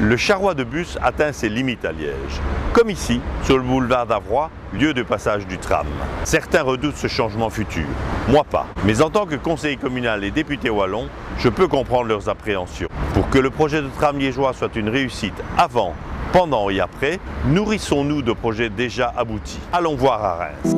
Le charroi de bus atteint ses limites à Liège, comme ici, sur le boulevard d'Avroy, lieu de passage du tram. Certains redoutent ce changement futur, moi pas. Mais en tant que conseiller communal et député wallon, je peux comprendre leurs appréhensions. Pour que le projet de tram liégeois soit une réussite avant, pendant et après, nourrissons-nous de projets déjà aboutis. Allons voir à Reims.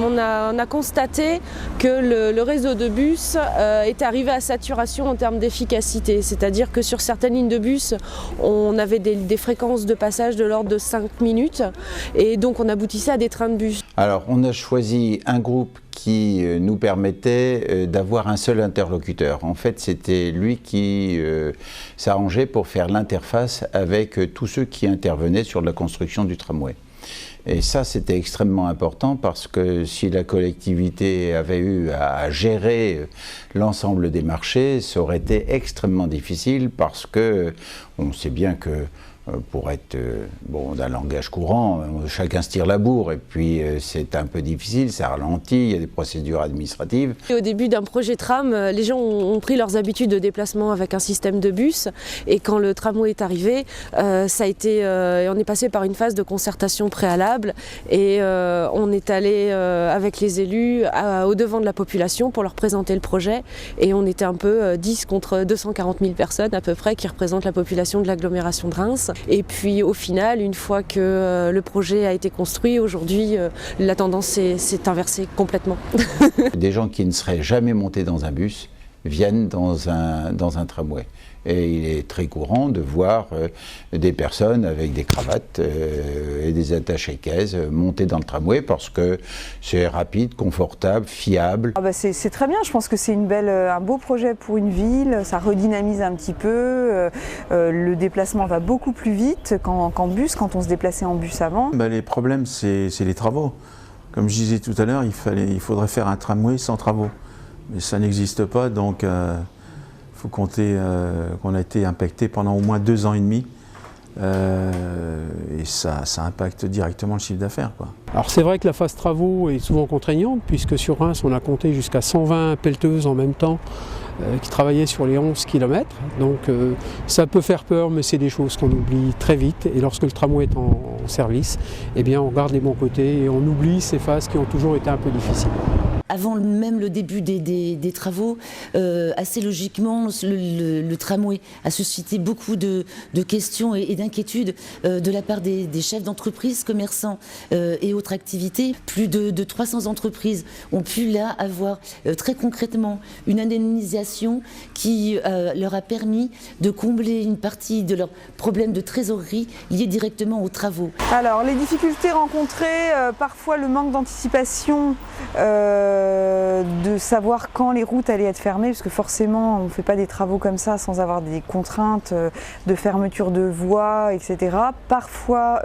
On a constaté que le réseau de bus est arrivé à saturation en termes d'efficacité. C'est-à-dire que sur certaines lignes de bus, on avait des fréquences de passage de l'ordre de 5 minutes et donc on aboutissait à des trains de bus. Alors on a choisi un groupe qui nous permettait d'avoir un seul interlocuteur. En fait, c'était lui qui s'arrangeait pour faire l'interface avec tous ceux qui intervenaient sur la construction du tramway. Et ça, c'était extrêmement important parce que si la collectivité avait eu à gérer l'ensemble des marchés, ça aurait été extrêmement difficile parce que on sait bien que pour être d'un langage courant, chacun se tire la bourre et puis c'est un peu difficile, ça ralentit, il y a des procédures administratives. Et au début d'un projet tram, les gens ont pris leurs habitudes de déplacement avec un système de bus et quand le tramway est arrivé, on est passé par une phase de concertation préalable et on est allé avec les élus au devant de la population pour leur présenter le projet et on était un peu 10 contre 240 000 personnes à peu près qui représentent la population de l'agglomération de Reims. Et puis au final, une fois que le projet a été construit, aujourd'hui la tendance s'est inversée complètement. Des gens qui ne seraient jamais montés dans un bus viennent dans un tramway. Et il est très courant de voir des personnes avec des cravates et des attachés-caisses monter dans le tramway parce que c'est rapide, confortable, fiable. C'est très bien, je pense que c'est un beau projet pour une ville, ça redynamise un petit peu, le déplacement va beaucoup plus vite qu'en bus, quand on se déplaçait en bus avant. Les problèmes, c'est les travaux. Comme je disais tout à l'heure, il faudrait faire un tramway sans travaux. Mais ça n'existe pas, donc il faut compter qu'on a été impacté pendant au moins 2 ans et demi et ça impacte directement le chiffre d'affaires. Alors c'est vrai que la phase travaux est souvent contraignante puisque sur Reims on a compté jusqu'à 120 pelleteuses en même temps qui travaillaient sur les 11 km. Donc ça peut faire peur mais c'est des choses qu'on oublie très vite et lorsque le tramway est en service, eh bien on garde les bons côtés et on oublie ces phases qui ont toujours été un peu difficiles. Avant même le début des travaux, assez logiquement, le tramway a suscité beaucoup de questions et d'inquiétudes de la part des chefs d'entreprise, commerçants et autres activités. Plus de 300 entreprises ont pu là avoir très concrètement une indemnisation qui leur a permis de combler une partie de leurs problèmes de trésorerie liés directement aux travaux. Alors les difficultés rencontrées, parfois le manque d'anticipation, de savoir quand les routes allaient être fermées, parce que forcément on ne fait pas des travaux comme ça sans avoir des contraintes de fermeture de voies, etc. Parfois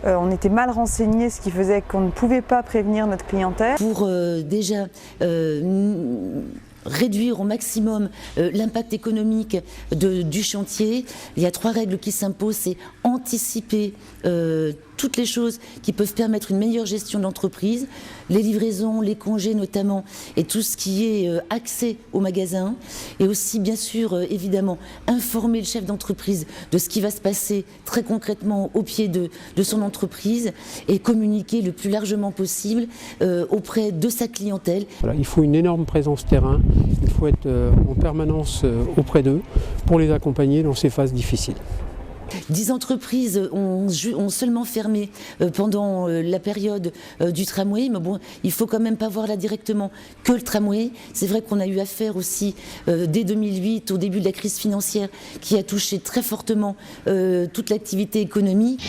on était mal renseigné, ce qui faisait qu'on ne pouvait pas prévenir notre clientèle. Pour déjà réduire au maximum l'impact économique du chantier, il y a 3 règles qui s'imposent, c'est anticiper toutes les choses qui peuvent permettre une meilleure gestion de l'entreprise, les livraisons, les congés notamment, et tout ce qui est accès au magasin, et aussi bien sûr évidemment informer le chef d'entreprise de ce qui va se passer très concrètement au pied de son entreprise et communiquer le plus largement possible auprès de sa clientèle. Voilà, il faut une énorme présence terrain, il faut être en permanence auprès d'eux pour les accompagner dans ces phases difficiles. 10 entreprises ont seulement fermé pendant la période du tramway, mais bon, il ne faut quand même pas voir là directement que le tramway. C'est vrai qu'on a eu affaire aussi dès 2008, au début de la crise financière, qui a touché très fortement toute l'activité économique.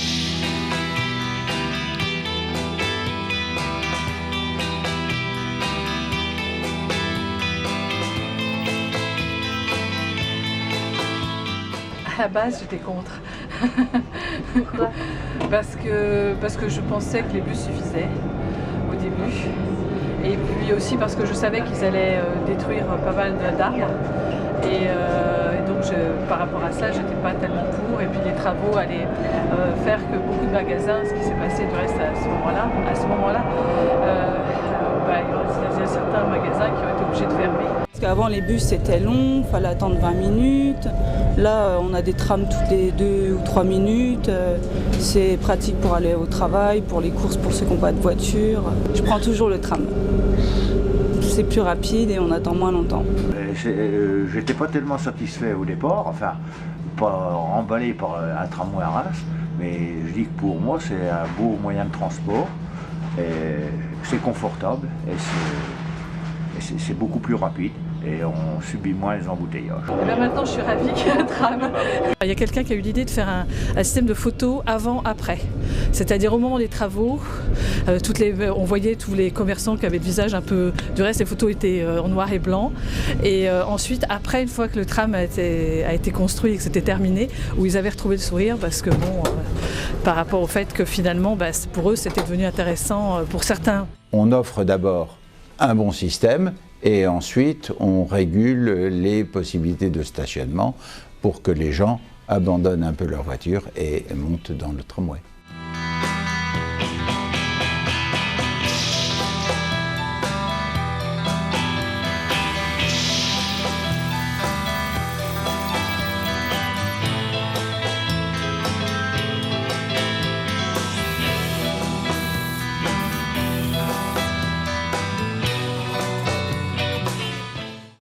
À la base, j'étais contre. Pourquoi ? Parce que je pensais que les bus suffisaient au début. Et puis aussi parce que je savais qu'ils allaient détruire pas mal d'arbres. Et donc par rapport à ça, j'étais pas tellement pour. Et puis les travaux allaient faire que beaucoup de magasins, ce qui s'est passé du reste à ce moment-là, qu'avant les bus c'était long, il fallait attendre 20 minutes. Là on a des trams toutes les 2 ou 3 minutes. C'est pratique pour aller au travail, pour les courses, pour ceux qui n'ont pas de voiture. Je prends toujours le tram. C'est plus rapide et on attend moins longtemps. J'étais pas tellement satisfait au départ, enfin pas emballé par un tramway à Reims, mais je dis que pour moi c'est un beau moyen de transport, c'est confortable et c'est beaucoup plus rapide et on subit moins les embouteillages. Et bien maintenant je suis ravie qu'il y ait un tram. Il y a quelqu'un qui a eu l'idée de faire un système de photos avant-après. C'est-à-dire au moment des travaux, on voyait tous les commerçants qui avaient le visage un peu... Du reste, les photos étaient en noir et blanc. Et ensuite, après, une fois que le tram a été construit et que c'était terminé, où ils avaient retrouvé le sourire, parce que bon, par rapport au fait que finalement, pour eux, c'était devenu intéressant pour certains. On offre d'abord un bon système, et ensuite on régule les possibilités de stationnement pour que les gens abandonnent un peu leur voiture et montent dans le tramway.